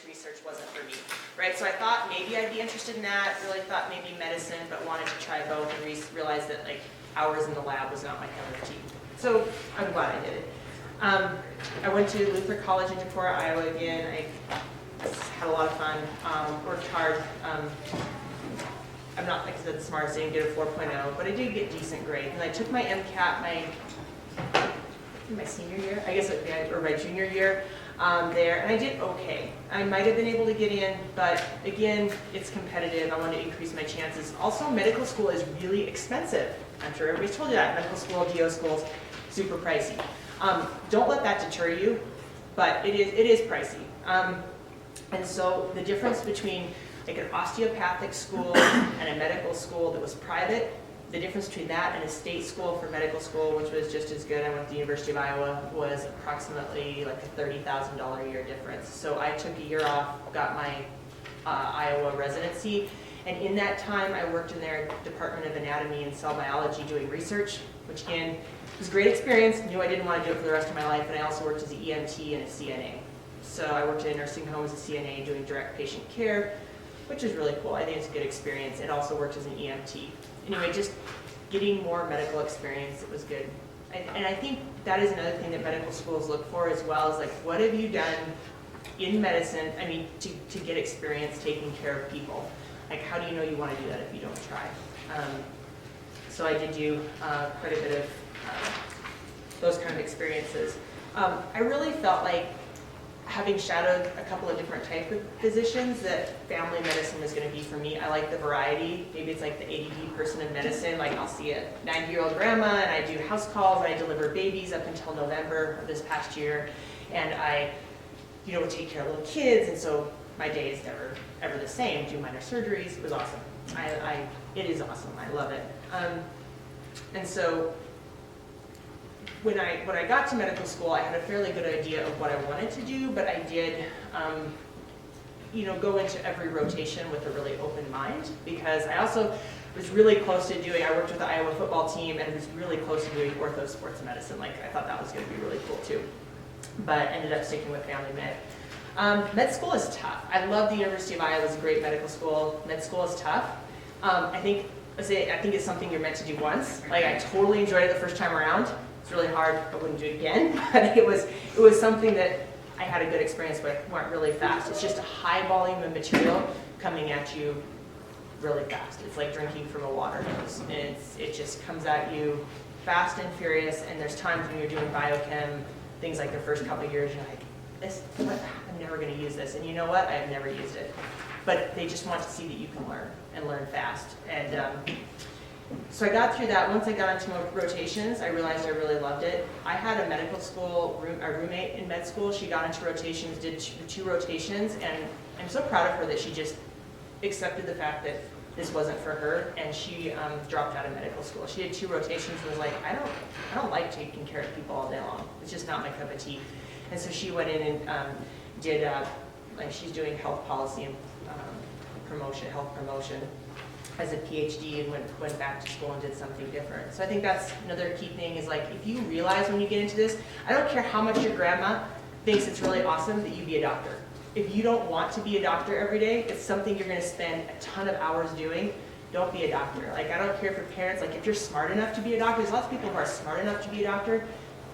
research wasn't for me, right? So I thought maybe I'd be interested in that, really thought maybe medicine, but wanted to try both and realized that like hours in the lab was not my cup of tea. So I'm glad I did it. I went to Luther College in Decorah, Iowa again. I had a lot of fun, worked hard. I'm not, like I said, the smartest, I didn't get a 4.0, but I did get decent grades. And I took my MCAT my senior year, I guess, or my junior year there, and I did okay. I might have been able to get in, but again, it's competitive. I want to increase my chances. Also, medical school is really expensive. I'm sure everybody's told you that. Medical school, DO schools, super pricey. Don't let that deter you, but it is pricey. And so the difference between like an osteopathic school and a medical school that was private, the difference between that and a state school for medical school, which was just as good, I went to the University of Iowa, was approximately like a $30,000 a year difference. So I took a year off, got my Iowa residency, and in that time I worked in their Department of Anatomy and Cell Biology doing research, which again was a great experience. Knew I didn't want to do it for the rest of my life, and I also worked as an EMT and a CNA. So I worked in a nursing home as a CNA doing direct patient care, which is really cool. I think it's a good experience. It also worked as an EMT. Anyway, just getting more medical experience, it was good. And I think that is another thing that medical schools look for as well, is like, what have you done in medicine, I mean, to get experience taking care of people? Like, how do you know you want to do that if you don't try? So I did do quite a bit of those kind of experiences. I really felt like, having shadowed a couple of different types of physicians, that family medicine was going to be for me. I like the variety. Maybe it's like the ADD person in medicine. Like I'll see a 90-year-old grandma, and I do house calls, and I deliver babies up until November of this past year, and I, would take care of little kids, and so my day is never ever the same. Do minor surgeries. It was awesome. It is awesome. I love it. And so, when I got to medical school, I had a fairly good idea of what I wanted to do, but I did, go into every rotation with a really open mind, because I also was really close to I worked with the Iowa football team and was really close to doing ortho sports medicine. Like, I thought that was going to be really cool too, but ended up sticking with family med. Med school is tough. I love the University of Iowa. It's a great medical school. Med school is tough. I think it's something you're meant to do once. Like, I totally enjoyed it the first time around. It's really hard. I wouldn't do it again, but it was something that I had a good experience with. Went really fast. It's just a high volume of material coming at you really fast. It's like drinking from a water hose. It just comes at you fast and furious. And there's times when you're doing biochem, things like the first couple of years, you're like, I'm never going to use this. And you know what? I have never used it. But they just want to see that you can learn and learn fast. And so I got through that. Once I got into rotations, I realized I really loved it. I had a medical school roommate in med school. She got into rotations, did two rotations, and I'm so proud of her that she just accepted the fact that this wasn't for her, and she dropped out of medical school. She did two rotations and was like, I don't like taking care of people all day long. It's just not my cup of tea. And so she went in and did, she's doing health policy and health promotion as a PhD, and went back to school and did something different. So I think that's another key thing, is like, if you realize when you get into this, I don't care how much your grandma thinks it's really awesome that you be a doctor. If you don't want to be a doctor every day, it's something you're going to spend a ton of hours doing, don't be a doctor. Like, I don't care for parents, like, if you're smart enough to be a doctor, there's lots of people who are smart enough to be a doctor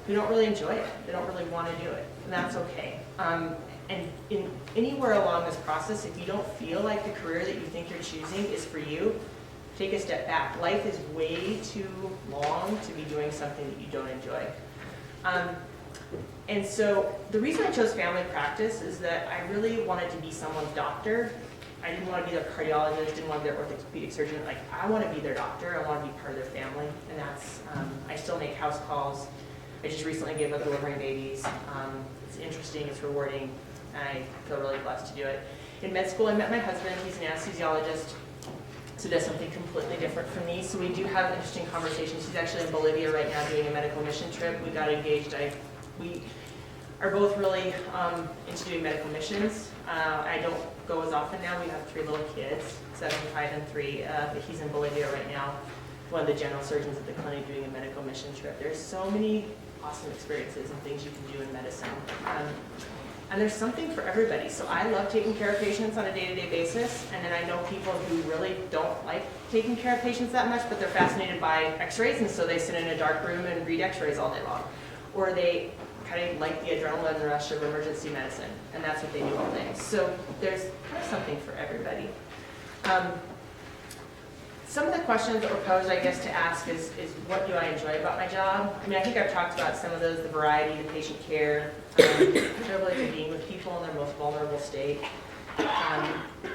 who don't really enjoy it. They don't really want to do it, and that's okay. And anywhere along this process, if you don't feel like the career that you think you're choosing is for you, take a step back. Life is way too long to be doing something that you don't enjoy. And so the reason I chose family practice is that I really wanted to be someone's doctor. I didn't want to be their cardiologist, didn't want to be their orthopedic surgeon. Like, I want to be their doctor. I want to be part of their family. And that's, I still make house calls. I just recently gave up delivering babies. It's interesting, it's rewarding. I feel really blessed to do it. In med school, I met my husband. He's an anesthesiologist, so does something completely different from me. So we do have interesting conversations. He's actually in Bolivia right now doing a medical mission trip. We got engaged. We are both really into doing medical missions. I don't go as often now. We have 3 little kids, 7, 5, and 3. But he's in Bolivia right now, one of the general surgeons at the clinic doing a medical mission trip. There's so many awesome experiences and things you can do in medicine. And there's something for everybody. So I love taking care of patients on a day-to-day basis, and then I know people who really don't like taking care of patients that much, but they're fascinated by x-rays, and so they sit in a dark room and read x-rays all day long. Or they kind of like the adrenaline rush of emergency medicine, and that's what they do all day. So there's kind of something for everybody. Some of the questions that were posed, I guess, to ask is what do I enjoy about my job? I mean, I think I've talked about some of those, the variety, the patient care, privilege of being with people in their most vulnerable state.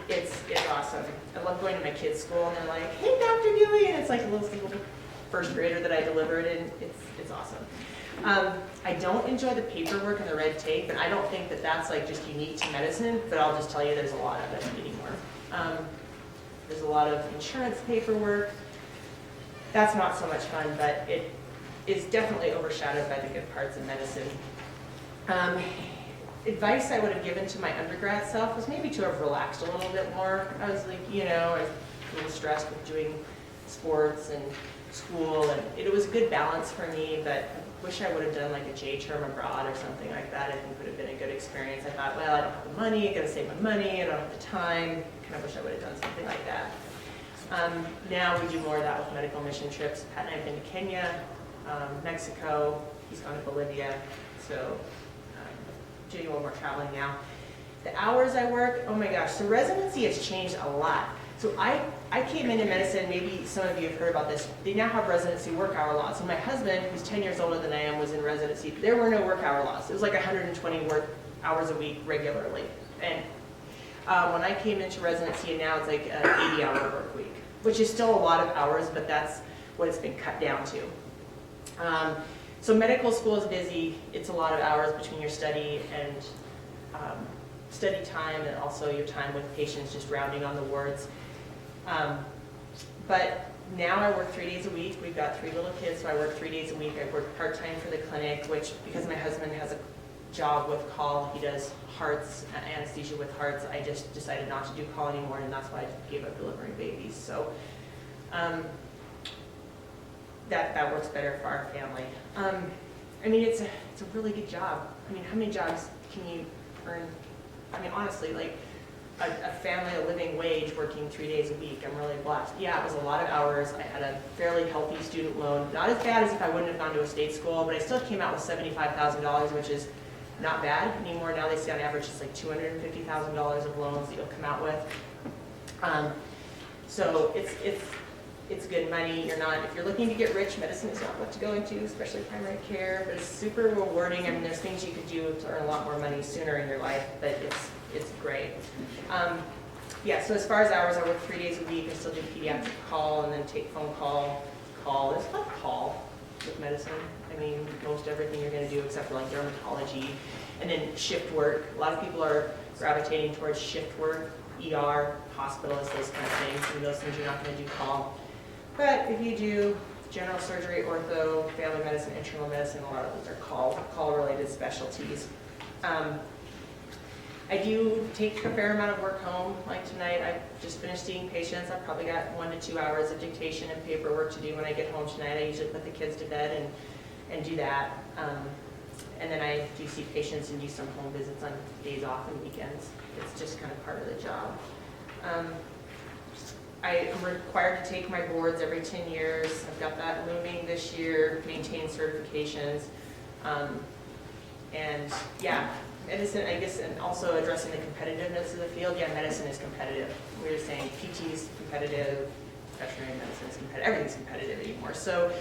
It's awesome. I love going to my kids' school and they're like, hey, Dr. Dewey, and it's like a little first grader that I delivered, and it's awesome. I don't enjoy the paperwork and the red tape, and I don't think that that's like just unique to medicine, but I'll just tell you there's a lot of it anymore. There's a lot of insurance paperwork. That's not so much fun, but it is definitely overshadowed by the good parts of medicine. Advice I would have given to my undergrad self was maybe to have relaxed a little bit more. I was like, I was a little stressed with doing sports and school, and it was a good balance for me, but I wish I would have done like a J term abroad or something like that. I think would have been a good experience. I thought, well, I don't have the money, I gotta save my money, I don't have the time. Kind of wish I would have done something like that. Now we do more of that with medical mission trips. Pat and I have been to Kenya, Mexico, he's gone to Bolivia, so doing a little more traveling now. The hours I work, oh my gosh, so residency has changed a lot. So I came into medicine, maybe some of you have heard about this, they now have residency work hour laws. So my husband, who's 10 years older than I am, was in residency. There were no work hour laws. It was like 120 work hours a week regularly. And when I came into residency, and now it's like an 80-hour work week, which is still a lot of hours, but that's what it's been cut down to. So medical school is busy. It's a lot of hours between your study and study time, and also your time with patients, just rounding on the wards. But now I work 3 days a week. We've got 3 little kids, so I work 3 days a week. I work part-time for the clinic, which, because my husband has a job with call, he does hearts, anesthesia with hearts. I just decided not to do call anymore, and that's why I gave up delivering babies. So that works better for our family. I mean, it's a really good job. I mean, how many jobs can you earn? I mean, honestly, like a family, a living wage, working 3 days a week. I'm really blessed. Yeah, it was a lot of hours. I had a fairly healthy student loan. Not as bad as if I wouldn't have gone to a state school, but I still came out with $75,000, which is not bad anymore. Now they say on average it's like $250,000 of loans that you'll come out with. So it's good money. You're not, if you're looking to get rich, medicine is not what to go into, especially primary care, but it's super rewarding. I mean, there's things you could do to earn a lot more money sooner in your life, but it's great. Yeah, so as far as hours, I work 3 days a week. I still do pediatric call and then take phone call. It's not call with medicine. I mean, most everything you're going to do except for like dermatology, and then shift work. A lot of people are gravitating towards shift work, ER, hospitalists, those kind of things, and those things you're not going to do call. But if you do general surgery, ortho, family medicine, internal medicine, a lot of those are call-related specialties. I do take a fair amount of work home. Like tonight, I just finished seeing patients. I've probably got 1 to 2 hours of dictation and paperwork to do when I get home tonight. I usually put the kids to bed and do that. And then I do see patients and do some home visits on days off and weekends. It's just kind of part of the job. I am required to take my boards every 10 years. I've got that looming this year, maintain certifications. And yeah, medicine, I guess, and also addressing the competitiveness of the field. Yeah, medicine is competitive. We were saying PT is competitive, veterinary medicine is competitive, everything's competitive anymore. So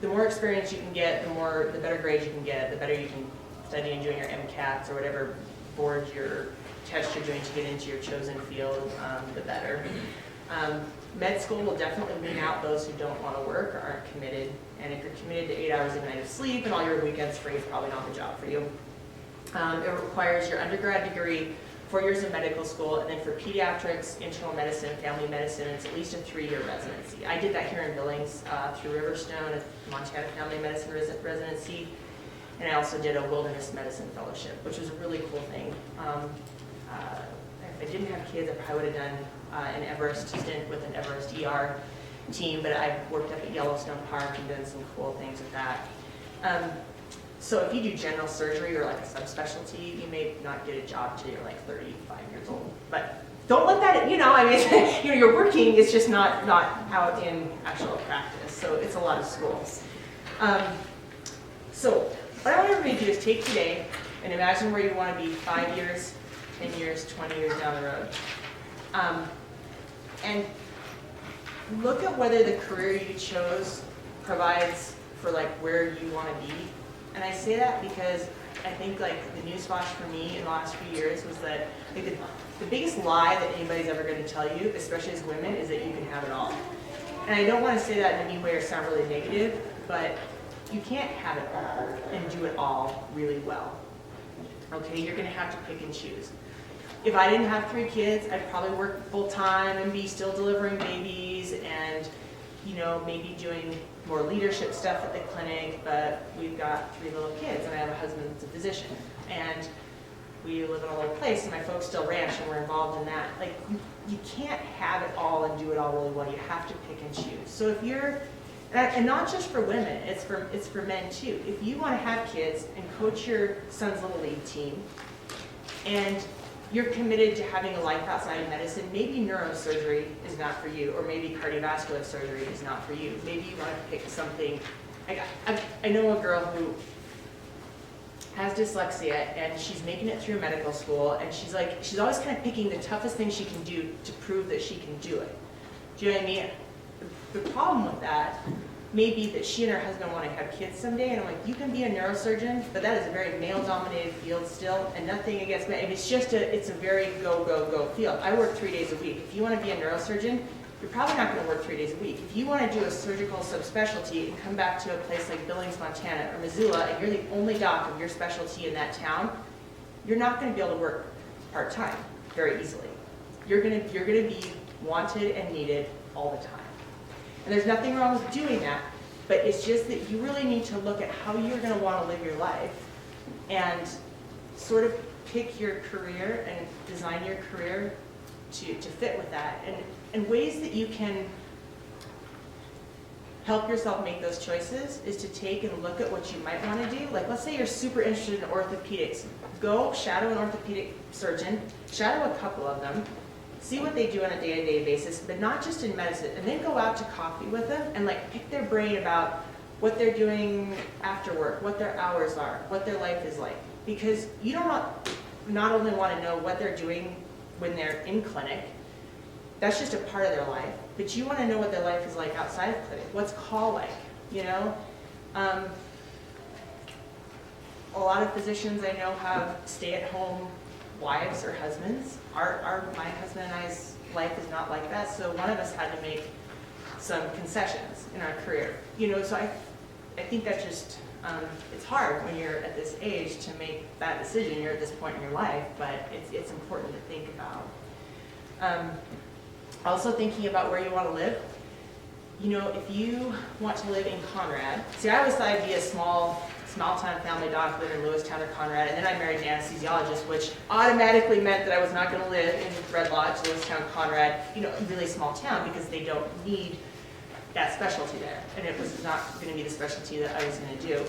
the more experience you can get, the better grades you can get, the better you can study and doing your MCATs or whatever board your test you're doing to get into your chosen field, the better. Med school will definitely wean out those who don't want to work or aren't committed. And if you're committed to 8 hours a night of sleep and all your weekends free, it's probably not the job for you. It requires your undergrad degree, 4 years of medical school, and then for pediatrics, internal medicine, family medicine, it's at least a 3-year residency. I did that here in Billings through Riverstone, a Montana Family Medicine residency, and I also did a wilderness medicine fellowship, which was a really cool thing. If I didn't have kids, I probably would have done an Everest stint with an Everest ER team, but I've worked up at Yellowstone Park and done some cool things with that. So if you do general surgery or like a subspecialty, you may not get a job till you're like 35 years old. But don't let that, I mean, you're working, it's just not out in actual practice. So it's a lot of schools. So what I want everybody to do is take today and imagine where you want to be 5 years, 10 years, 20 years down the road. And look at whether the career you chose provides for like where you want to be. And I say that because I think like the newsflash for me in the last few years was that like, the biggest lie that anybody's ever going to tell you, especially as women, is that you can have it all. And I don't want to say that in any way or sound really negative, but you can't have it all and do it all really well. Okay, you're going to have to pick and choose. If I didn't have 3 kids, I'd probably work full time and be still delivering babies and, maybe doing more leadership stuff at the clinic, but we've got 3 little kids and I have a husband that's a physician. And we live in a little place and my folks still ranch and we're involved in that. Like, you can't have it all and do it all really well. You have to pick and choose. So if you're, and not just for women, it's for men too. If you want to have kids and coach your son's little league team and you're committed to having a life outside of medicine, maybe neurosurgery is not for you, or maybe cardiovascular surgery is not for you. Maybe you want to pick something. I know a girl who has dyslexia and she's making it through medical school and she's always kind of picking the toughest thing she can do to prove that she can do it. Do you know what I mean? The problem with that may be that she and her husband want to have kids someday, and I'm like, you can be a neurosurgeon, but that is a very male-dominated field still, and nothing against men. It's a very go field. I work 3 days a week. If you want to be a neurosurgeon, you're probably not going to work 3 days a week. If you want to do a surgical subspecialty and come back to a place like Billings, Montana, or Missoula, and you're the only doc of your specialty in that town, you're not going to be able to work part-time very easily. You're going to be wanted and needed all the time. And there's nothing wrong with doing that, but it's just that you really need to look at how you're going to want to live your life and sort of pick your career and design your career to fit with that. And ways that you can help yourself make those choices is to take and look at what you might want to do. Like, let's say you're super interested in orthopedics. Go shadow an orthopedic surgeon, shadow a couple of them, see what they do on a day-to-day basis, but not just in medicine, and then go out to coffee with them and like pick their brain about what they're doing after work, what their hours are, what their life is like. Because you don't not only want to know what they're doing when they're in clinic, that's just a part of their life, but you want to know what their life is like outside of clinic. What's call like, A lot of physicians I know have stay-at-home wives or husbands. My husband and I's life is not like that, so one of us had to make some concessions in our career. So I think that's just, it's hard when you're at this age to make that decision. You're at this point in your life, but it's important to think about. Also thinking about where you want to live. If you want to live in Conrad, see, I always thought I'd be a small-time family doc, live in Lewistown or Conrad, and then I married an anesthesiologist, which automatically meant that I was not going to live in Red Lodge, Lewistown, Conrad, a really small town, because they don't need that specialty there, and it was not going to be the specialty that I was going to do.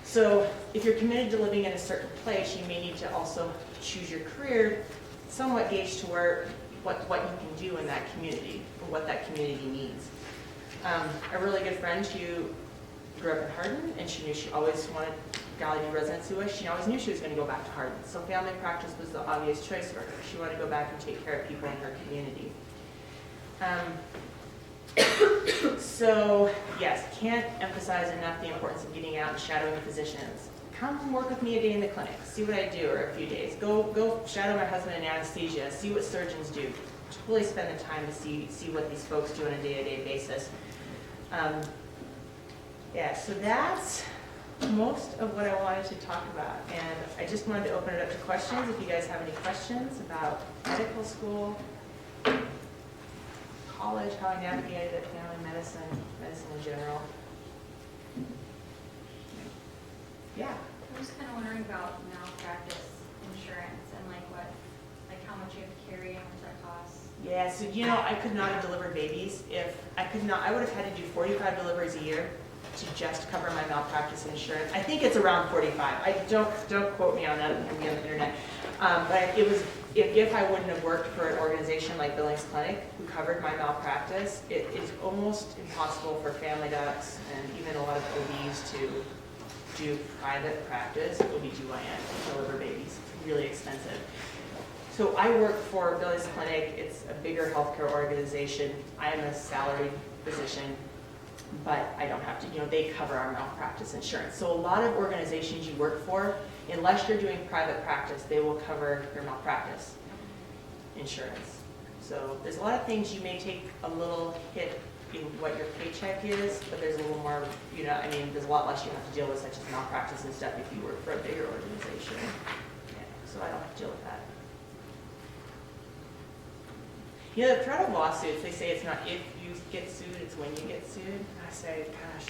So if you're committed to living in a certain place, you may need to also choose your career somewhat gauged to what you can do in that community, or what that community needs. A really good friend who grew up in Hardin, and she knew she always wanted Galley to do residency with. She always knew she was going to go back to Hardin. So family practice was the obvious choice for her. She wanted to go back and take care of people in her community. So yes, can't emphasize enough the importance of getting out and shadowing physicians. Come work with me a day in the clinic, see what I do, or a few days. Go shadow my husband in anesthesia, see what surgeons do. Totally spend the time to see what these folks do on a day-to-day basis. Yeah, so that's most of what I wanted to talk about. And I just wanted to open it up to questions. If you guys have any questions about medical school, college, how I navigated it, family medicine, medicine in general. Yeah. I'm just kind of wondering about malpractice insurance and how much you have to carry and what that costs. Yeah, so I could not have delivered babies if I would have had to do 45 deliveries a year to just cover my malpractice insurance. I think it's around 45. I don't quote me on that, it can be on the internet. But it was, if I wouldn't have worked for an organization like Billings Clinic, who covered my malpractice, it is almost impossible for family docs and even a lot of OBs to do private practice, OB/GYN, deliver babies. It's really expensive. So I work for Billings Clinic. It's a bigger healthcare organization. I am a salaried physician, but I don't have to, they cover our malpractice insurance. So a lot of organizations you work for, unless you're doing private practice, they will cover your malpractice insurance. So there's a lot of things you may take a little hit in what your paycheck is, but there's a little more, there's a lot less you have to deal with, such as malpractice and stuff, if you work for a bigger organization. Yeah, so I don't have to deal with that. The threat of lawsuits, they say it's not if you get sued, it's when you get sued. I say, gosh,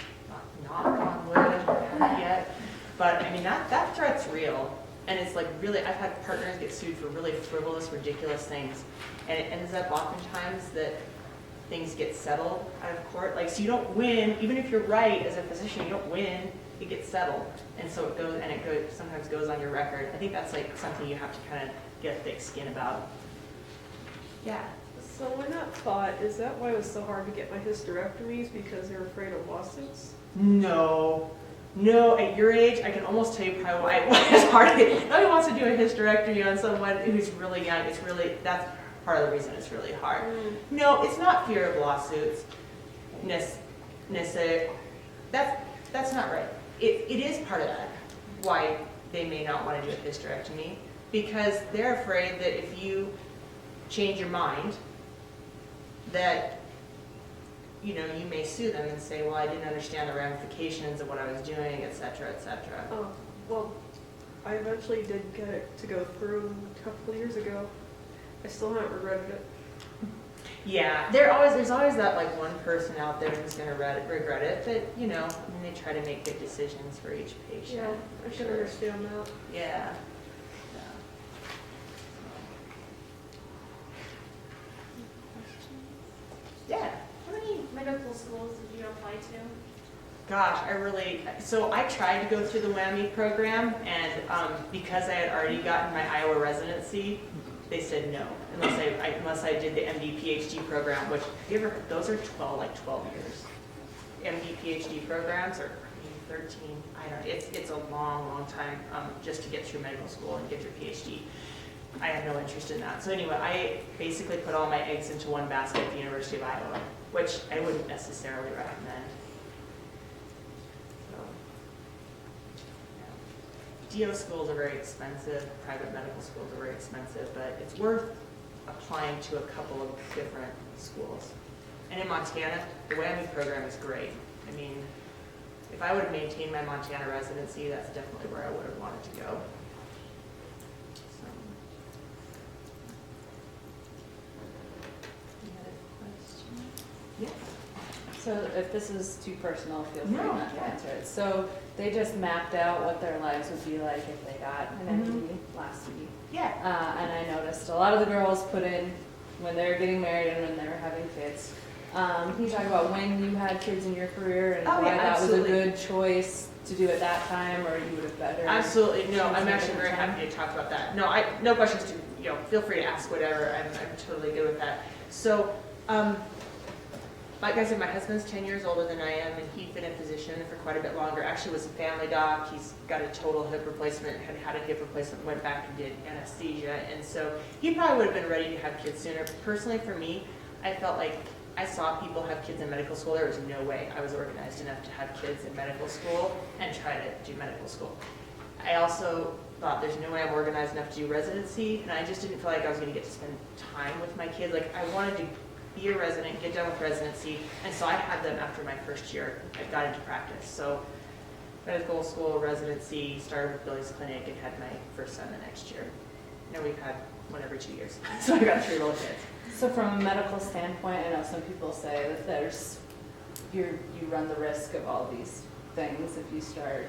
knock on wood, I haven't yet. But that threat's real. And it's like really, I've had partners get sued for really frivolous, ridiculous things. And it ends up oftentimes that things get settled out of court. Like, so you don't win, even if you're right as a physician, you don't win, it gets settled. And so it sometimes goes on your record. I think that's like something you have to kind of get a thick skin about. Yeah. So when that thought, is that why it was so hard to get my hysterectomies, because they're afraid of lawsuits? No, at your age, I can almost tell you probably why it was hard. Nobody wants to do a hysterectomy on someone who's really young. That's part of the reason it's really hard. No, it's not fear of lawsuits. That's not right. It is part of that, why they may not want to do a hysterectomy, because they're afraid that if you change your mind, that you may sue them and say, well, I didn't understand the ramifications of what I was doing, et cetera, et cetera. Oh, well, I eventually did get it to go through a couple of years ago. I still haven't regretted it. Yeah, there's always that like one person out there who's going to regret it, but they try to make good decisions for each patient. Yeah, I should understand that. Yeah. Yeah. How many medical schools did you apply to? Gosh, so I tried to go through the WWAMI program, and because I had already gotten my Iowa residency, they said no, unless I did the MD PhD program, which those are 12 years. MD PhD programs are 13, I don't know, it's a long time just to get through medical school and get your PhD. I have no interest in that. So anyway, I basically put all my eggs into one basket at the University of Iowa, which I wouldn't necessarily recommend. So, DO schools are very expensive, private medical schools are very expensive, but it's worth applying to a couple of different schools. And in Montana, the WWAMI program is great. If I would have maintained my Montana residency, that's definitely where I would have wanted to go. Yes. So if this is too personal, feel free No, not to yeah. answer it. So they just mapped out what their lives would be like if they got an MD last week. Yeah. And I noticed a lot of the girls put in when they were getting married and when they were having kids. Can you talk about when you had kids in your career and Oh, why yeah, that absolutely. was a good choice to do at that time, or you would have better? Absolutely. No, choose I'm a actually very different time? happy to talk about that. No questions to, feel free to ask whatever. I'm totally good with that. So, like I said, my husband's 10 years older than I am, and he'd been a physician for quite a bit longer. Actually was a family doc. He's got a total hip replacement, had a hip replacement, went back and did anesthesia. And so he probably would have been ready to have kids sooner. Personally, for me, I felt like I saw people have kids in medical school. There was no way I was organized enough to have kids in medical school and try to do medical school. I also thought there's no way I'm organized enough to do residency, and I just didn't feel like I was going to get to spend time with my kids. Like, I wanted to be a resident, get done with residency, and so I had them after my first year. I got into practice. So medical school, residency, started with Billings Clinic, and had my first son the next year. Now we've had one every 2 years. So I got 3 little kids. So from a medical standpoint, I know some people say that you run the risk of all these things if you start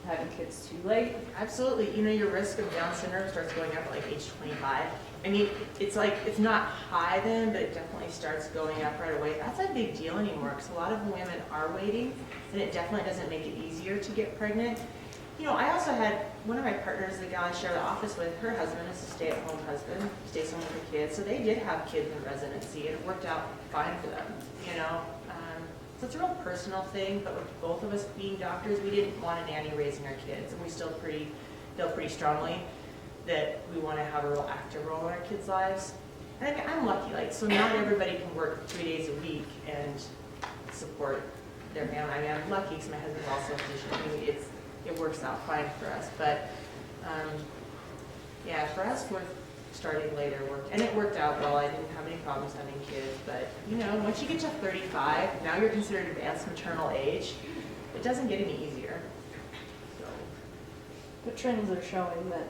having kids too late? Absolutely. You know, your risk of Down syndrome starts going up at like age 25. I mean, it's like, it's not high then, but it definitely starts going up right away. That's a big deal anymore because a lot of women are waiting, and it definitely doesn't make it easier to get pregnant. You know, I also had one of my partners, the gal I share the office with, her husband is a stay-at-home husband, stays home with the kids, so they did have kids in residency, and it worked out fine for them, you know? So it's a real personal thing, but with both of us being doctors, we didn't want a nanny raising our kids, and we still feel pretty strongly that we want to have a real active role in our kids' lives. And I mean, I'm lucky, like, so not everybody can work 3 days a week and support their family. I mean, I'm lucky because my husband's also a physician. I mean, it works out fine for us, but yeah, for us, we're starting later work, and it worked out well. I didn't have any problems having kids, but you know, once you get to 35, now you're considered advanced maternal age. It doesn't get any easier. So, But trends are showing that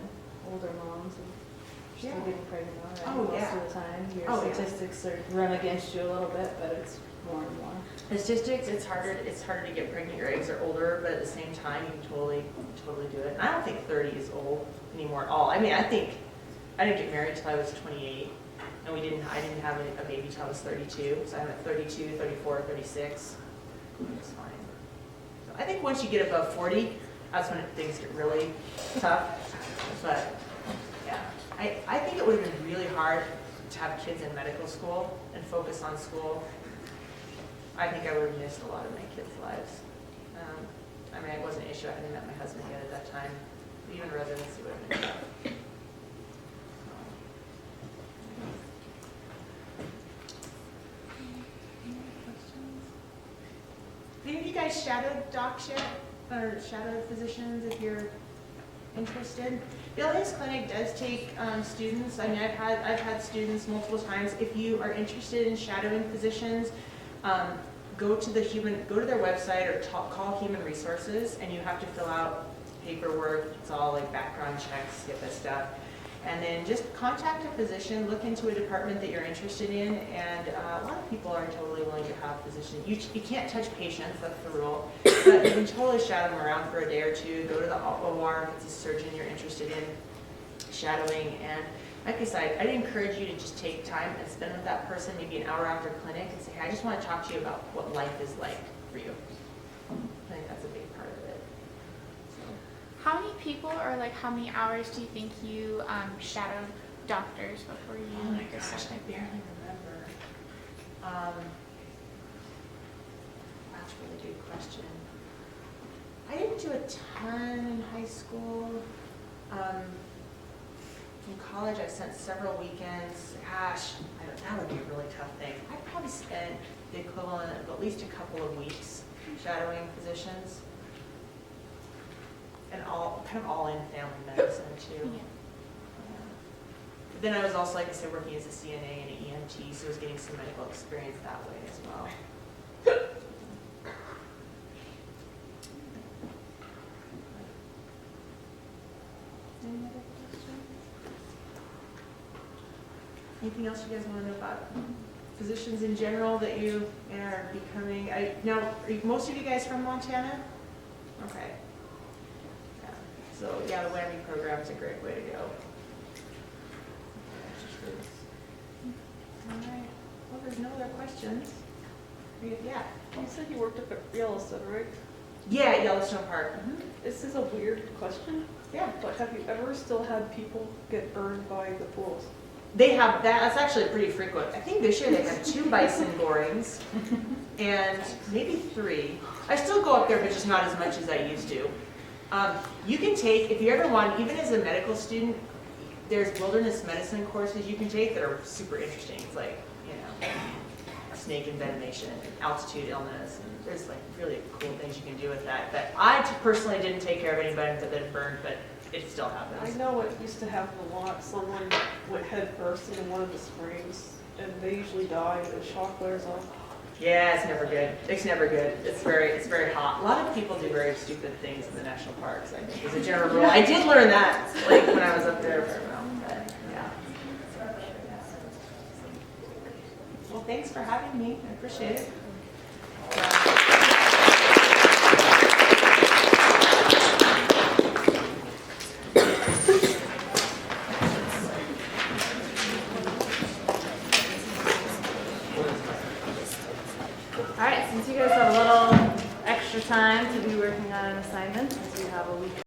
older moms are still Yeah. getting pregnant already Oh, most yeah. of the time. Your Oh, yeah. statistics are run against you a little bit, but it's more and more. statistics, it's harder to get pregnant. Your eggs are older, but at the same time, you can totally do it. And I don't think 30 is old anymore at all. I mean, I didn't get married till I was 28, and I didn't have a baby till I was 32. So I'm at 32, 34, 36. It's fine. So I think once you get above 40, that's when things get really tough. But yeah, I think it would have been really hard to have kids in medical school and focus on school. I think I would have missed a lot of my kids' lives. I mean, it wasn't an issue. I hadn't met my husband yet at that time. Even residency would have been tough. Any of you guys shadowed docs yet? Or shadowed physicians if you're interested? The LDS Clinic does take students. I mean, I've had students multiple times. If you are interested in shadowing physicians, go to their website or call Human Resources, and you have to fill out paperwork. It's all like background checks, HIPAA stuff. And then just contact a physician, look into a department that you're interested in, and a lot of people are totally willing to have physicians. You can't touch patients, that's the rule, but you can totally shadow them around for a day or two, go to the OR if it's a surgeon you're interested in shadowing. And like I said, I'd encourage you to just take time and spend with that person, maybe an hour after clinic, and say, hey, I just want to talk to you about what life is like for you. I think that's a big part of it. How many people or like how many hours do you think you shadowed doctors before you? Oh my gosh, I barely remember. That's a really good question. I didn't do a ton in high school. In college, I spent several weekends. Gosh, that would be a really tough thing. I probably spent the equivalent of at least a couple of weeks shadowing physicians. And kind of all in family medicine too. Yeah. But then I was also, like I said, working as a CNA and an EMT, so I was getting some medical experience that way as well. Any other questions? Anything else you guys want to know about physicians in general that you are becoming? Now, are most of you guys from Montana? Okay. So yeah, the WWAMI program is a great way to go. All right. Well, there's no other questions. Yeah. You said you worked up at Yellowstone, right? Yeah, at Yellowstone Park. This is a weird question, Yeah. but have you ever still had people get burned by the pools? They have that. That's actually pretty frequent. I think this year they had 2 bison gorings and maybe 3. I still go up there, but just not as much as I used to. You can take, if you ever want, even as a medical student, there's wilderness medicine courses you can take that are super interesting. It's like, you know, snake envenomation, altitude illness, and there's like really cool things you can do with that. But I personally didn't take care of anybody that had been burned, but it still I happens. know it used to happen a lot. Someone went head first into one of the springs, and they usually die, and the shock wears off. Yeah, it's never good. It's never good. It's very hot. A lot of people do very stupid things in the national parks, I think, as a general rule. I did learn that, like, when I was up there for a while, but, yeah. Well, thanks for having me. I appreciate it. time to be working on an assignment since we have a week